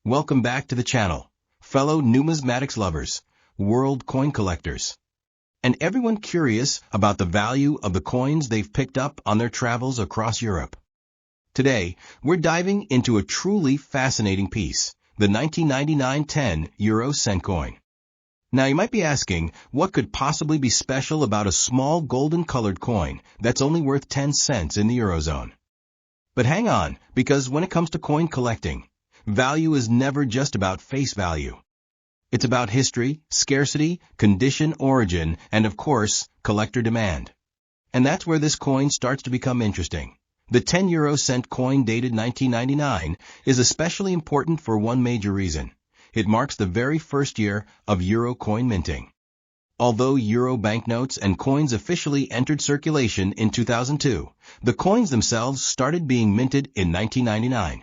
Welcome back to the channel, fellow numismatics lovers, world coin collectors, and everyone curious about the value of the coins they've picked up on their travels across Europe. Today, we're diving into a truly fascinating piece, the 1999 10 cent coin. Now you might be asking, what could possibly be special about a small golden-colored coin that's only worth 10 cents in the Eurozone? But hang on, because when it comes to coin collecting, value is never just about face value. It's about history, scarcity, condition, origin, and of course, collector demand. And that's where this coin starts to become interesting. The 10 cent coin dated 1999 is especially important for one major reason. It marks the very first year of euro coin minting. Although euro banknotes and coins officially entered circulation in 2002, the coins themselves started being minted in 1999.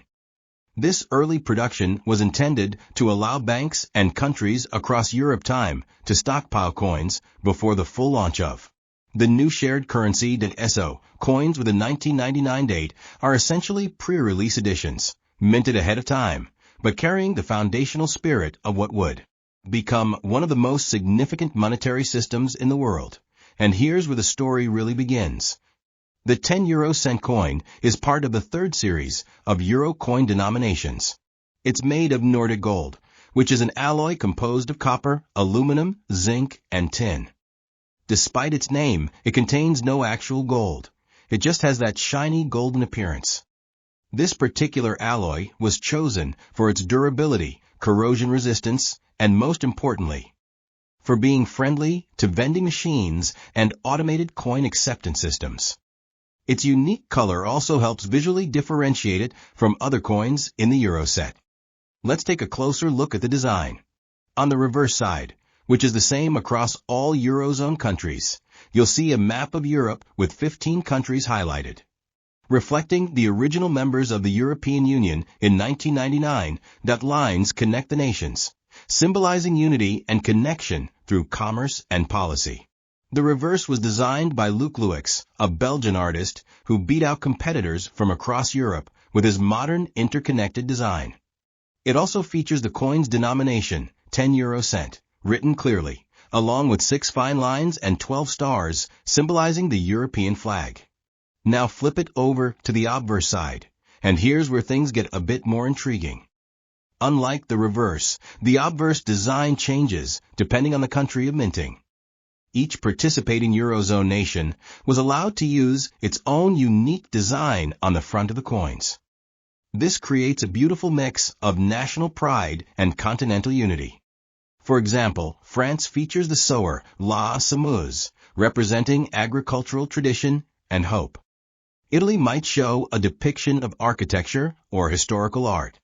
This early production was intended to allow banks and countries across Europe time to stockpile coins before the full launch of the new shared currency (ESO). Coins with a 1999 date are essentially pre-release editions, minted ahead of time, but carrying the foundational spirit of what would become one of the most significant monetary systems in the world. And here's where the story really begins. The 10 cent coin is part of the third series of euro coin denominations. It's made of Nordic gold, which is an alloy composed of copper, aluminum, zinc, and tin. Despite its name, it contains no actual gold. It just has that shiny golden appearance. This particular alloy was chosen for its durability, corrosion resistance, and most importantly, for being friendly to vending machines and automated coin acceptance systems. Its unique color also helps visually differentiate it from other coins in the euro set. Let's take a closer look at the design. On the reverse side, which is the same across all Eurozone countries, you'll see a map of Europe with 15 countries highlighted. Reflecting the original members of the European Union in 1999, lines connect the nations, symbolizing unity and connection through commerce and policy. The reverse was designed by Luc Louix, a Belgian artist who beat out competitors from across Europe with his modern interconnected design. It also features the coin's denomination, 10 cent, written clearly, along with 6 fine lines and 12 stars, symbolizing the European flag. Now flip it over to the obverse side, and here's where things get a bit more intriguing. Unlike the reverse, the obverse design changes depending on the country of minting. Each participating Eurozone nation was allowed to use its own unique design on the front of the coins. This creates a beautiful mix of national pride and continental unity. For example, France features the sower La Semeuse, representing agricultural tradition and hope. Italy might show a depiction of architecture or historical art.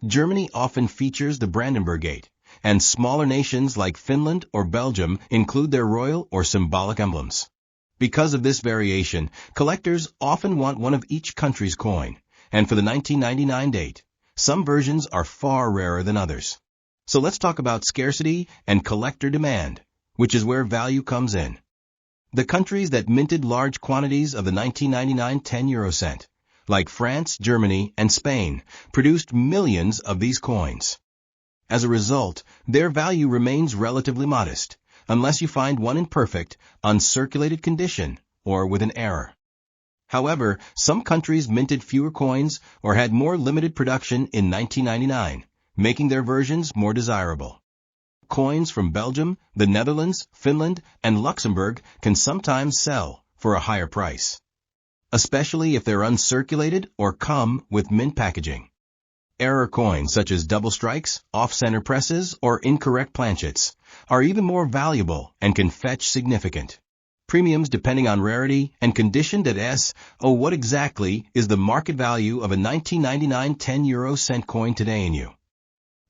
Germany often features the Brandenburg Gate, and smaller nations like Finland or Belgium include their royal or symbolic emblems. Because of this variation, collectors often want one of each country's coin, and for the 1999 date, some versions are far rarer than others. So let's talk about scarcity and collector demand, which is where value comes in. The countries that minted large quantities of the 1999 10 cent, like France, Germany, and Spain, produced millions of these coins. As a result, their value remains relatively modest, unless you find one in perfect, uncirculated condition or with an error. However, some countries minted fewer coins or had more limited production in 1999, making their versions more desirable. Coins from Belgium, the Netherlands, Finland, and Luxembourg can sometimes sell for a higher price, especially if they're uncirculated or come with mint packaging. Error coins such as double strikes, off-center presses, or incorrect planchets are even more valuable and can fetch significant premiums depending on rarity and condition. What exactly is the market value of a 1999 10 cent coin today in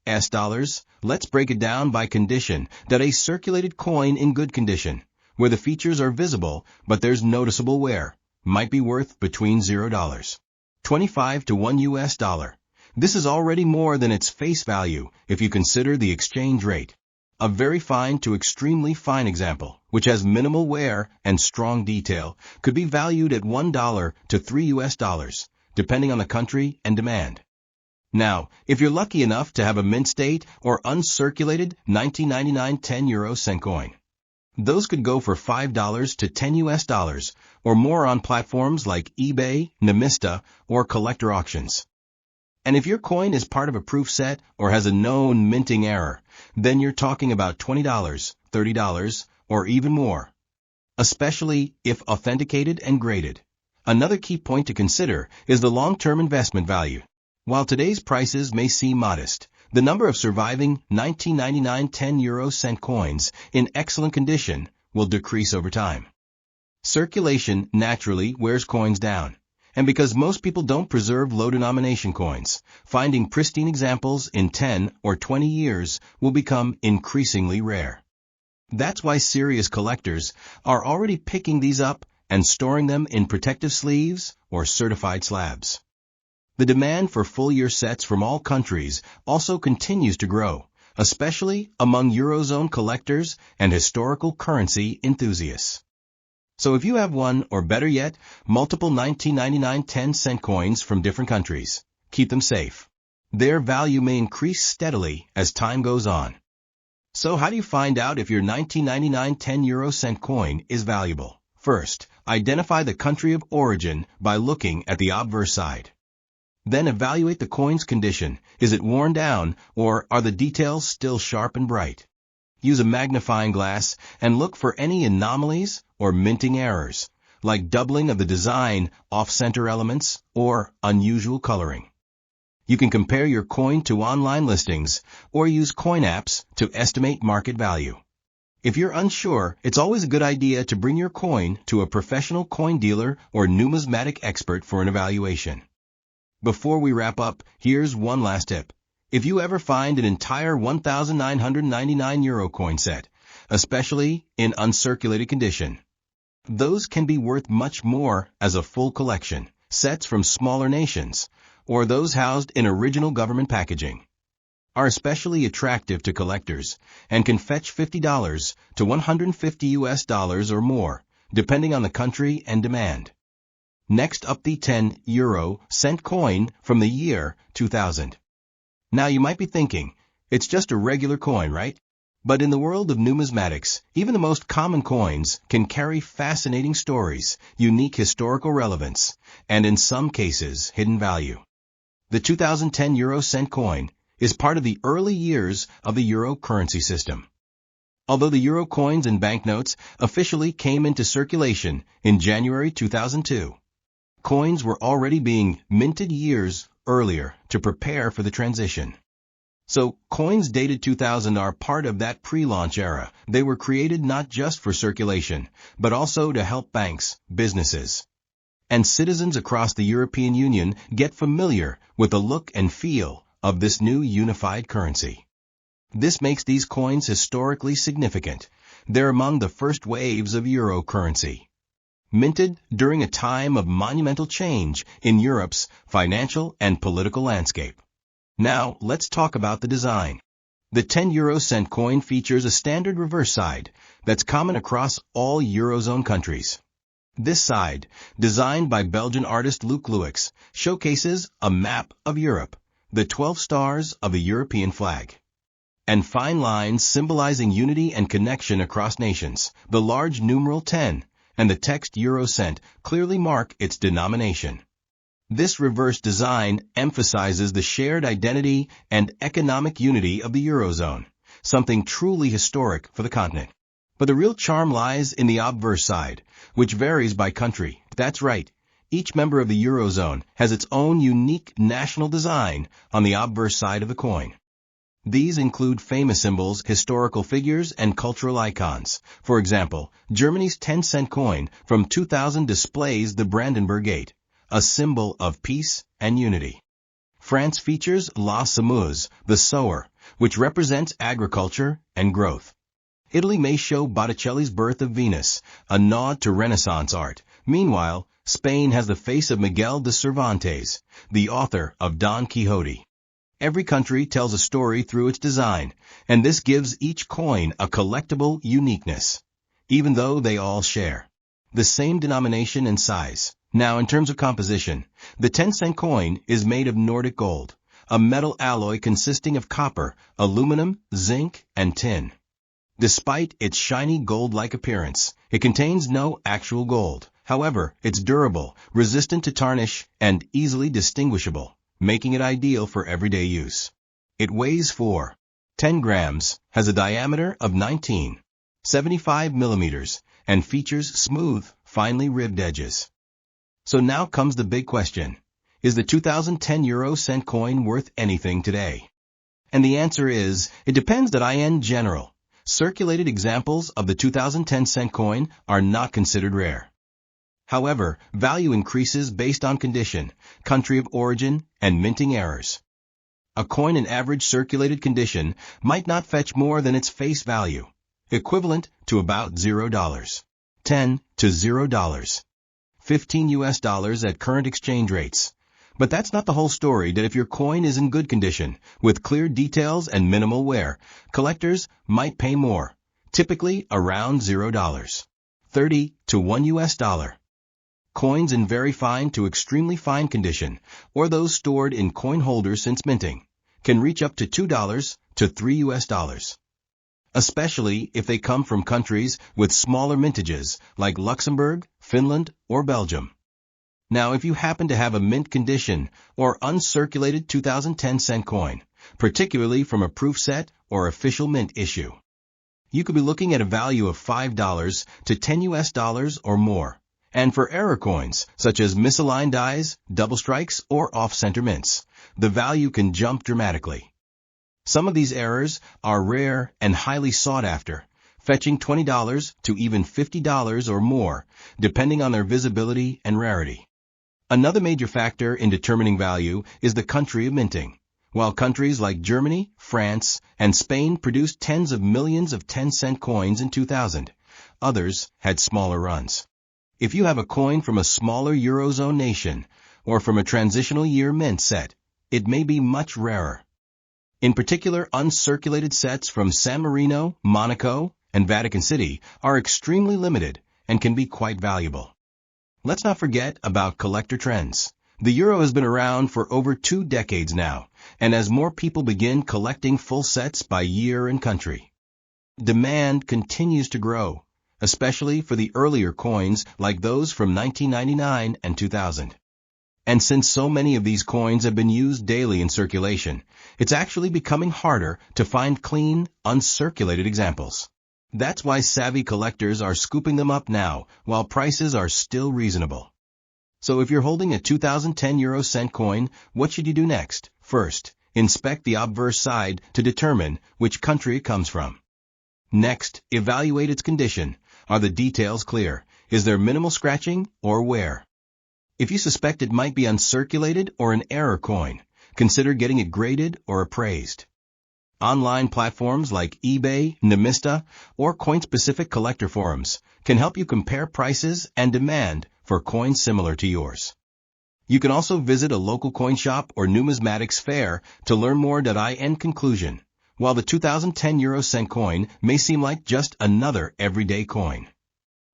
US dollars? Let's break it down by condition. A circulated coin in good condition, where the features are visible but there's noticeable wear, might be worth between $0.25 to $1. This is already more than its face value if you consider the exchange rate. A very fine to extremely fine example, which has minimal wear and strong detail, could be valued at $1 to $3, depending on the country and demand. Now, if you're lucky enough to have a mint state or uncirculated 1999 10 euro cent coin, those could go for $5 to $10 or more on platforms like eBay, Numista, or collector auctions. And if your coin is part of a proof set or has a known minting error, then you're talking about $20, $30, or even more, especially if authenticated and graded. Another key point to consider is the long-term investment value. While today's prices may seem modest, the number of surviving 1999 10 euro cent coins in excellent condition will decrease over time. Circulation naturally wears coins down, and because most people don't preserve low-denomination coins, finding pristine examples in 10 or 20 years will become increasingly rare. That's why serious collectors are already picking these up and storing them in protective sleeves or certified slabs. The demand for full-year sets from all countries also continues to grow, especially among Eurozone collectors and historical currency enthusiasts. So if you have one, or better yet, multiple 1999 10-cent coins from different countries, keep them safe. Their value may increase steadily as time goes on. So how do you find out if your 1999 10 euro-cent coin is valuable? First, identify the country of origin by looking at the obverse side. Then evaluate the coin's condition. Is it worn down, or are the details still sharp and bright? Use a magnifying glass and look for any anomalies or minting errors, like doubling of the design, off-center elements, or unusual coloring. You can compare your coin to online listings or use coin apps to estimate market value. If you're unsure, it's always a good idea to bring your coin to a professional coin dealer or numismatic expert for an evaluation. Before we wrap up, here's one last tip. If you ever find an entire 1,999 euro coin set, especially in uncirculated condition, those can be worth much more as a full collection. Sets from smaller nations, or those housed in original government packaging, are especially attractive to collectors and can fetch $50 to $150 or more, depending on the country and demand. Next up, the 10 euro-cent coin from the year 2000. Now you might be thinking, it's just a regular coin, right? But in the world of numismatics, even the most common coins can carry fascinating stories, unique historical relevance, and in some cases, hidden value. The 2010 euro-cent coin is part of the early years of the euro currency system. Although the euro coins and banknotes officially came into circulation in January 2002, coins were already being minted years earlier to prepare for the transition. So, coins dated 2000 are part of that pre-launch era. They were created not just for circulation, but also to help banks, businesses, and citizens across the European Union get familiar with the look and feel of this new unified currency. This makes these coins historically significant. They're among the first waves of euro currency, minted during a time of monumental change in Europe's financial and political landscape. Now, let's talk about the design. The 10 euro-cent coin features a standard reverse side that's common across all Eurozone countries. This side, designed by Belgian artist Luc Louix, showcases a map of Europe, the 12 stars of the European flag, and fine lines symbolizing unity and connection across nations. The large numeral 10 and the text euro-cent clearly mark its denomination. This reverse design emphasizes the shared identity and economic unity of the Eurozone, something truly historic for the continent. But the real charm lies in the obverse side, which varies by country. That's right, each member of the Eurozone has its own unique national design on the obverse side of the coin. These include famous symbols, historical figures, and cultural icons. For example, Germany's 10-cent coin from 2000 displays the Brandenburg Gate, a symbol of peace and unity. France features La Semeuse, the sower, which represents agriculture and growth. Italy may show Botticelli's Birth of Venus, a nod to Renaissance art. Meanwhile, Spain has the face of Miguel de Cervantes, the author of Don Quixote. Every country tells a story through its design, and this gives each coin a collectible uniqueness, even though they all share the same denomination and size. Now, in terms of composition, the 10-cent coin is made of Nordic gold, a metal alloy consisting of copper, aluminum, zinc, and tin. Despite its shiny gold-like appearance, it contains no actual gold. However, it's durable, resistant to tarnish, and easily distinguishable, making it ideal for everyday use. It weighs 4.10 grams, has a diameter of 19.75 millimeters, and features smooth, finely ribbed edges. So now comes the big question. Is the 2010 euro cent coin worth anything today? And the answer is, it depends. In general, circulated examples of the 2010 cent coin are not considered rare. However, value increases based on condition, country of origin, and minting errors. A coin in average circulated condition might not fetch more than its face value, equivalent to about $0.10 to $0.15 at current exchange rates. But that's not the whole story. That if your coin is in good condition, with clear details and minimal wear, collectors might pay more, typically around $0.30 to $1. Coins in very fine to extremely fine condition, or those stored in coin holders since minting, can reach up to $2 to $3. Especially if they come from countries with smaller mintages like Luxembourg, Finland, or Belgium. Now, if you happen to have a mint condition or uncirculated 2010 cent coin, particularly from a proof set or official mint issue, you could be looking at a value of $5 to $10 or more. And for error coins, such as misaligned dies, double strikes, or off-center mints, the value can jump dramatically. Some of these errors are rare and highly sought after, fetching $20 to even $50 or more, depending on their visibility and rarity. Another major factor in determining value is the country of minting. While countries like Germany, France, and Spain produced tens of millions of 10-cent coins in 2000, others had smaller runs. If you have a coin from a smaller Eurozone nation, or from a transitional year mint set, it may be much rarer. In particular, uncirculated sets from San Marino, Monaco, and Vatican City are extremely limited and can be quite valuable. Let's not forget about collector trends. The euro has been around for over 2 decades now, and as more people begin collecting full sets by year and country, demand continues to grow, especially for the earlier coins like those from 1999 and 2000. And since so many of these coins have been used daily in circulation, it's actually becoming harder to find clean, uncirculated examples. That's why savvy collectors are scooping them up now, while prices are still reasonable. So if you're holding a 2010 euro cent coin, what should you do next? First, inspect the obverse side to determine which country it comes from. Next, evaluate its condition. Are the details clear? Is there minimal scratching or wear? If you suspect it might be uncirculated or an error coin, consider getting it graded or appraised. Online platforms like eBay, Numismatics, or coin-specific collector forums can help you compare prices and demand for coins similar to yours. You can also visit a local coin shop or numismatics fair to learn more. In conclusion, while the 2010 euro cent coin may seem like just another everyday coin,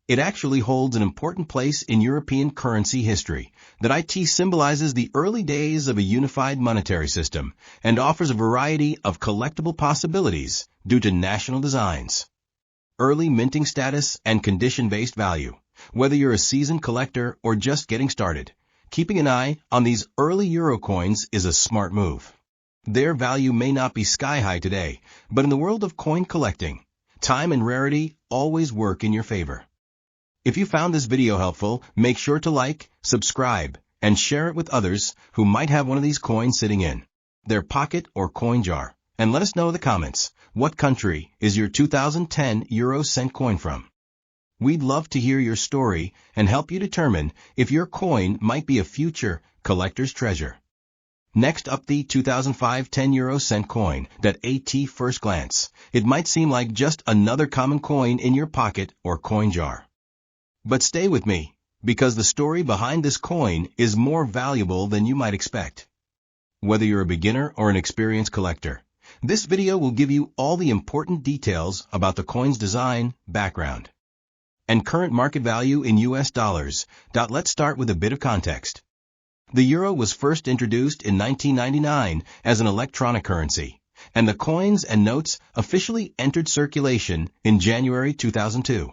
it actually holds an important place in European currency history. That it symbolizes the early days of a unified monetary system and offers a variety of collectible possibilities due to national designs, early minting status, and condition-based value. Whether you're a seasoned collector or just getting started, keeping an eye on these early euro coins is a smart move. Their value may not be sky-high today, but in the world of coin collecting, time and rarity always work in your favor. If you found this video helpful, make sure to like, subscribe, and share it with others who might have one of these coins sitting in their pocket or coin jar. And let us know in the comments, what country is your 2010 euro cent coin from? We'd love to hear your story and help you determine if your coin might be a future collector's treasure. Next up, the 2005 10 euro cent coin. At first glance, it might seem like just another common coin in your pocket or coin jar. But stay with me, because the story behind this coin is more valuable than you might expect. Whether you're a beginner or an experienced collector, this video will give you all the important details about the coin's design, background, and current market value in US dollars. Let's start with a bit of context. The euro was first introduced in 1999 as an electronic currency, and the coins and notes officially entered circulation in January 2002.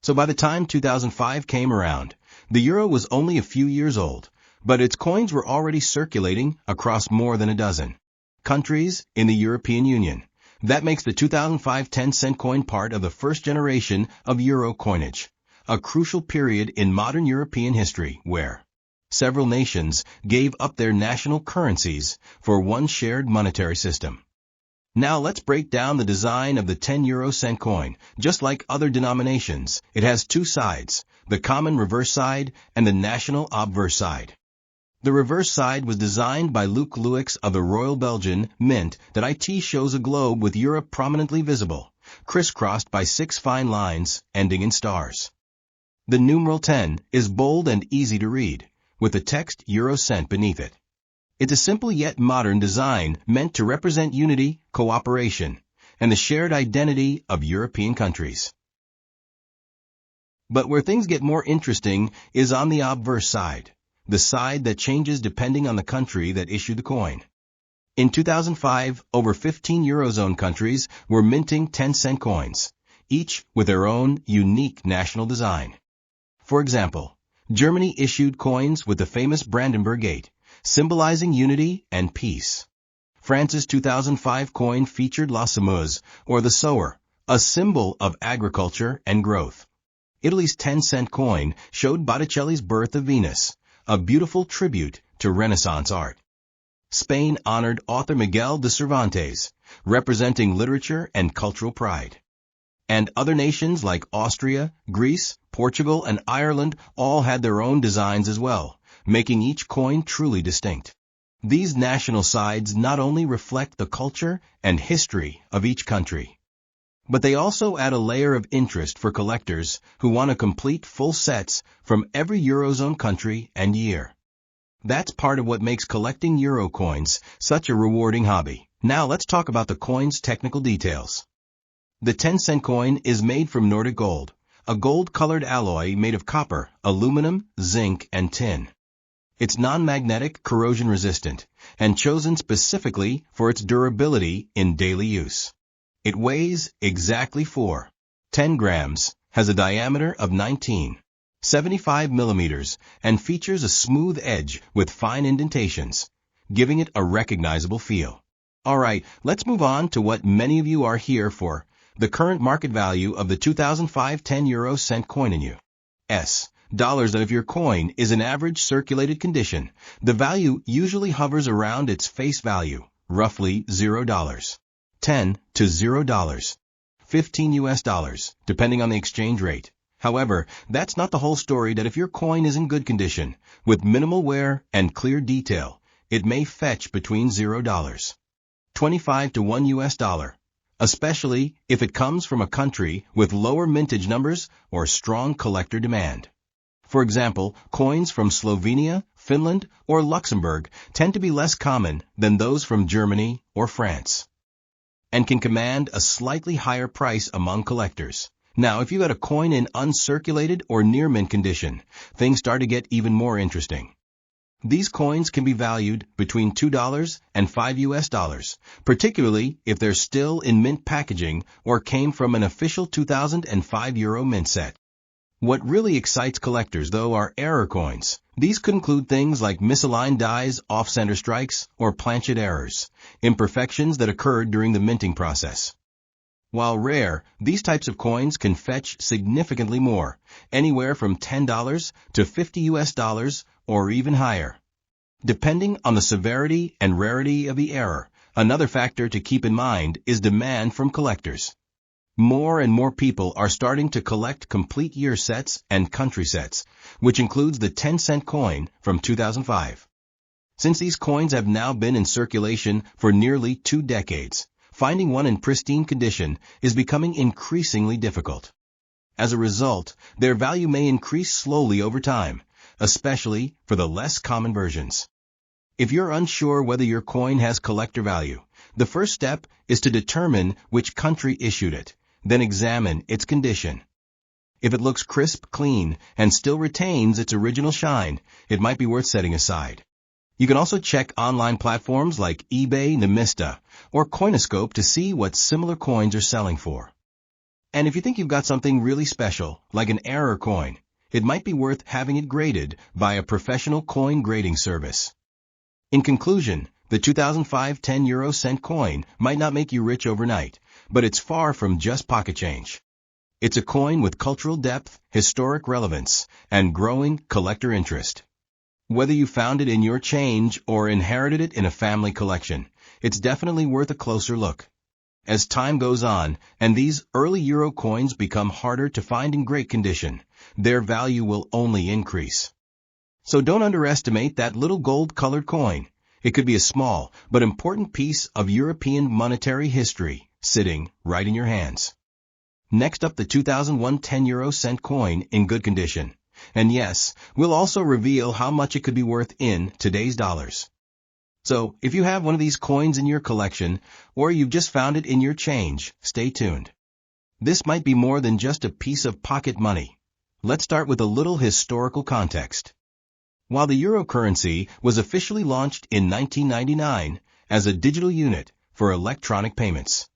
So by the time 2005 came around, the euro was only a few years old, but its coins were already circulating across more than a dozen countries in the European Union. That makes the 2005 10-cent coin part of the first generation of euro coinage, a crucial period in modern European history where several nations gave up their national currencies for one shared monetary system. Now let's break down the design of the 10 euro cent coin. Just like other denominations, it has two sides, the common reverse side and the national obverse side. The reverse side was designed by Luc Louix of the Royal Belgian Mint. That IT shows a globe with Europe prominently visible, crisscrossed by 6 fine lines ending in stars. The numeral 10 is bold and easy to read, with the text euro cent beneath it. It's a simple yet modern design meant to represent unity, cooperation, and the shared identity of European countries. But where things get more interesting is on the obverse side, the side that changes depending on the country that issued the coin. In 2005, over 15 Eurozone countries were minting 10-cent coins, each with their own unique national design. For example, Germany issued coins with the famous Brandenburg Gate, symbolizing unity and peace. France's 2005 coin featured la semeuse, or the sower, a symbol of agriculture and growth. Italy's 10-cent coin showed Botticelli's Birth of Venus, a beautiful tribute to Renaissance art. Spain honored author Miguel de Cervantes, representing literature and cultural pride. And other nations like Austria, Greece, Portugal, and Ireland all had their own designs as well, making each coin truly distinct. These national sides not only reflect the culture and history of each country, but they also add a layer of interest for collectors who want to complete full sets from every Eurozone country and year. That's part of what makes collecting euro coins such a rewarding hobby. Now let's talk about the coin's technical details. The 10-cent coin is made from Nordic gold, a gold-colored alloy made of copper, aluminum, zinc, and tin. It's non-magnetic, corrosion-resistant, and chosen specifically for its durability in daily use. It weighs exactly 10 grams, has a diameter of 19.75 millimeters, and features a smooth edge with fine indentations, giving it a recognizable feel. Alright, let's move on to what many of you are here for, the current market value of the 2005 10 euro cent coin in U.S. dollars. And if your coin is in average circulated condition, the value usually hovers around its face value, roughly $0. 10 to $0. 15 US dollars, depending on the exchange rate. However, that's not the whole story. That if your coin is in good condition, with minimal wear and clear detail, it may fetch between $0. 25 to 1 US dollar, especially if it comes from a country with lower mintage numbers or strong collector demand. For example, coins from Slovenia, Finland, or Luxembourg tend to be less common than those from Germany or France, and can command a slightly higher price among collectors. Now, if you got a coin in uncirculated or near mint condition, things start to get even more interesting. These coins can be valued between $2 and $5 US, particularly if they're still in mint packaging or came from an official 2005 euro mint set. What really excites collectors, though, are error coins. These could include things like misaligned dies, off-center strikes, or planchet errors, imperfections that occurred during the minting process. While rare, these types of coins can fetch significantly more, anywhere from $10 to $50 US or even higher, depending on the severity and rarity of the error. Another factor to keep in mind is demand from collectors. More and more people are starting to collect complete year sets and country sets, which includes the 10-cent coin from 2005. Since these coins have now been in circulation for nearly 2 decades, finding one in pristine condition is becoming increasingly difficult. As a result, their value may increase slowly over time, especially for the less common versions. If you're unsure whether your coin has collector value, the first step is to determine which country issued it, then examine its condition. If it looks crisp, clean, and still retains its original shine, it might be worth setting aside. You can also check online platforms like eBay, Numista, or Coinoscope to see what similar coins are selling for. And if you think you've got something really special, like an error coin, it might be worth having it graded by a professional coin grading service. In conclusion, the 2005 10 cent coin might not make you rich overnight, but it's far from just pocket change. It's a coin with cultural depth, historic relevance, and growing collector interest. Whether you found it in your change or inherited it in a family collection, it's definitely worth a closer look. As time goes on, and these early euro coins become harder to find in great condition, their value will only increase. So don't underestimate that little gold-colored coin. It could be a small but important piece of European monetary history sitting right in your hands. Next up, the 2001 10 cent coin in good condition. And yes, we'll also reveal how much it could be worth in today's dollars. So, if you have one of these coins in your collection, or you've just found it in your change, stay tuned. This might be more than just a piece of pocket money. Let's start with a little historical context. While the euro currency was officially launched in 1999 as a digital unit for electronic payments,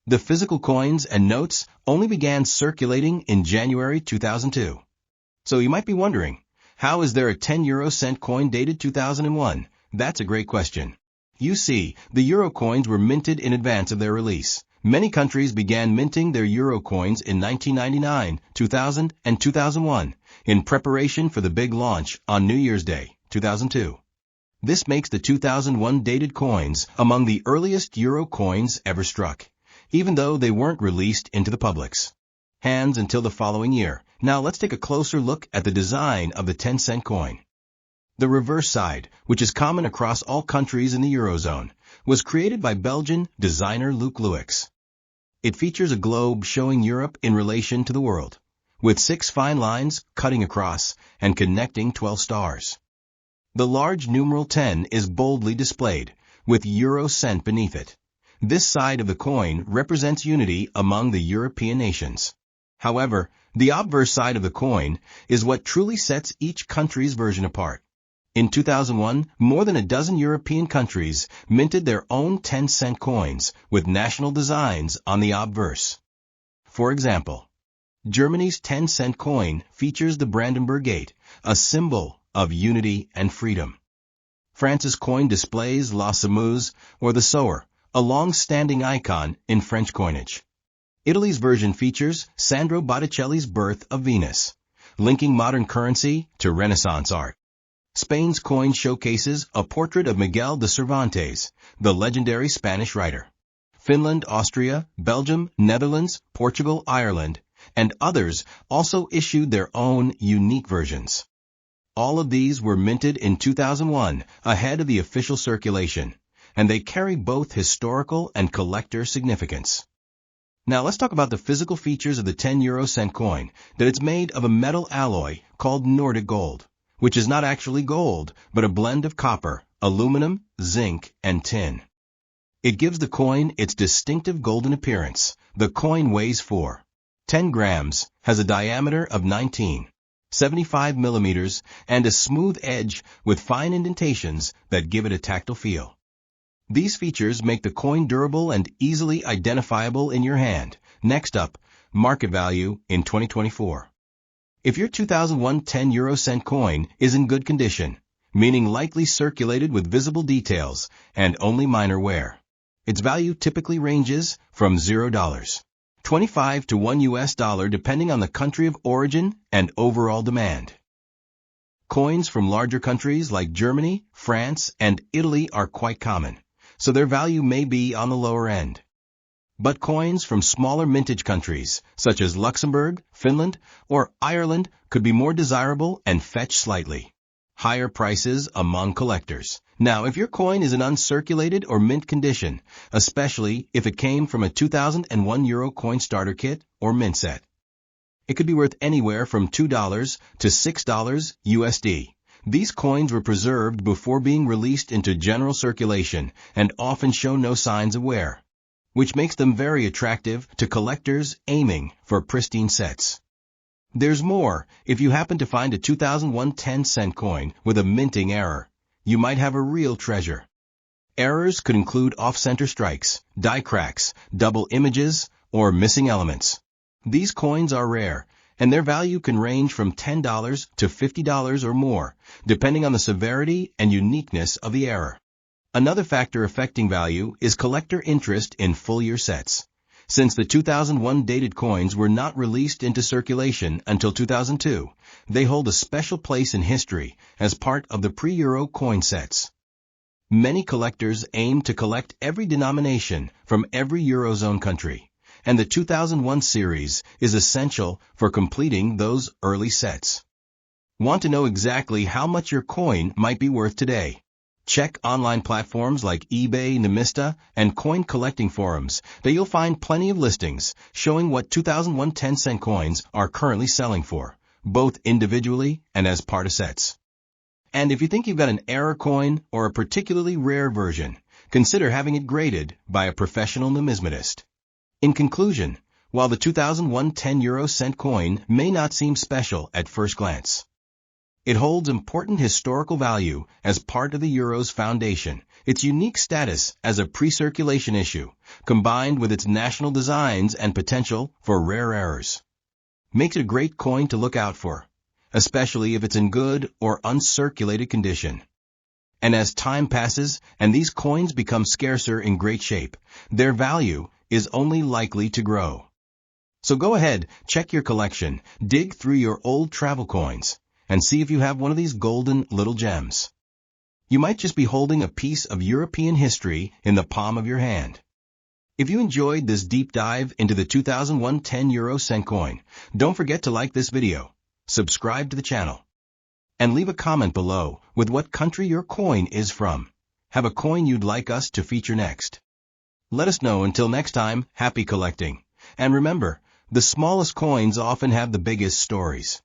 the physical coins and notes only began circulating in January 2002. So you might be wondering, how is there a 10 cent coin dated 2001? That's a great question. You see, the euro coins were minted in advance of their release. Many countries began minting their euro coins in 1999, 2000, and 2001 in preparation for the big launch on New Year's Day, 2002. This makes the 2001 dated coins among the earliest euro coins ever struck, even though they weren't released into the public's hands until the following year. Now let's take a closer look at the design of the 10 cent coin. The reverse side, which is common across all countries in the Eurozone, was created by Belgian designer Luc Louix. It features a globe showing Europe in relation to the world, with 6 fine lines cutting across and connecting 12 stars. The large numeral 10 is boldly displayed, with euro cent beneath it. This side of the coin represents unity among the European nations. However, the obverse side of the coin is what truly sets each country's version apart. In 2001, more than a dozen European countries minted their own 10 cent coins with national designs on the obverse. For example, Germany's 10 cent coin features the Brandenburg Gate, a symbol of unity and freedom. France's coin displays La Semeuse, or the sower, a long-standing icon in French coinage. Italy's version features Sandro Botticelli's Birth of Venus, linking modern currency to Renaissance art. Spain's coin showcases a portrait of Miguel de Cervantes, the legendary Spanish writer. Finland, Austria, Belgium, Netherlands, Portugal, Ireland, and others also issued their own unique versions. All of these were minted in 2001 ahead of the official circulation, and they carry both historical and collector significance. Now let's talk about the physical features of the 10 cent coin, that it's made of a metal alloy called Nordic gold, which is not actually gold, but a blend of copper, aluminum, zinc, and tin. It gives the coin its distinctive golden appearance. The coin weighs 10 grams, has a diameter of 19.75 millimeters, and a smooth edge with fine indentations that give it a tactile feel. These features make the coin durable and easily identifiable in your hand. Next up, market value in 2024. If your 2001 10 cent coin is in good condition, meaning likely circulated with visible details and only minor wear, its value typically ranges from $0.25 to $1 depending on the country of origin and overall demand. Coins from larger countries like Germany, France, and Italy are quite common, so their value may be on the lower end. But coins from smaller mintage countries, such as Luxembourg, Finland, or Ireland, could be more desirable and fetch slightly higher prices among collectors. Now, if your coin is in uncirculated or mint condition, especially if it came from a 2001 euro coin starter kit or mint set, it could be worth anywhere from $2 to $6 USD. These coins were preserved before being released into general circulation and often show no signs of wear, which makes them very attractive to collectors aiming for pristine sets. There's more. If you happen to find a 2001 10 cent coin with a minting error, you might have a real treasure. Errors could include off-center strikes, die cracks, double images, or missing elements. These coins are rare, and their value can range from $10 to $50 or more, depending on the severity and uniqueness of the error. Another factor affecting value is collector interest in full-year sets. Since the 2001 dated coins were not released into circulation until 2002, they hold a special place in history as part of the pre-Euro coin sets. Many collectors aim to collect every denomination from every Eurozone country, and the 2001 series is essential for completing those early sets. Want to know exactly how much your coin might be worth today? Check online platforms like eBay, Numista, and coin collecting forums that you'll find plenty of listings showing what 2001 10-cent coins are currently selling for, both individually and as part of sets. And if you think you've got an error coin or a particularly rare version, consider having it graded by a professional numismatist. In conclusion, while the 2001 10-euro-cent coin may not seem special at first glance, it holds important historical value as part of the euro's foundation. Its unique status as a pre-circulation issue, combined with its national designs and potential for rare errors, makes it a great coin to look out for, especially if it's in good or uncirculated condition. And as time passes and these coins become scarcer in great shape, their value is only likely to grow. So go ahead, check your collection, dig through your old travel coins, and see if you have one of these golden little gems. You might just be holding a piece of European history in the palm of your hand. If you enjoyed this deep dive into the 2001 10-euro-cent coin, don't forget to like this video, subscribe to the channel, and leave a comment below with what country your coin is from. Have a coin you'd like us to feature next? Let us know. Until next time, happy collecting. And remember, the smallest coins often have the biggest stories.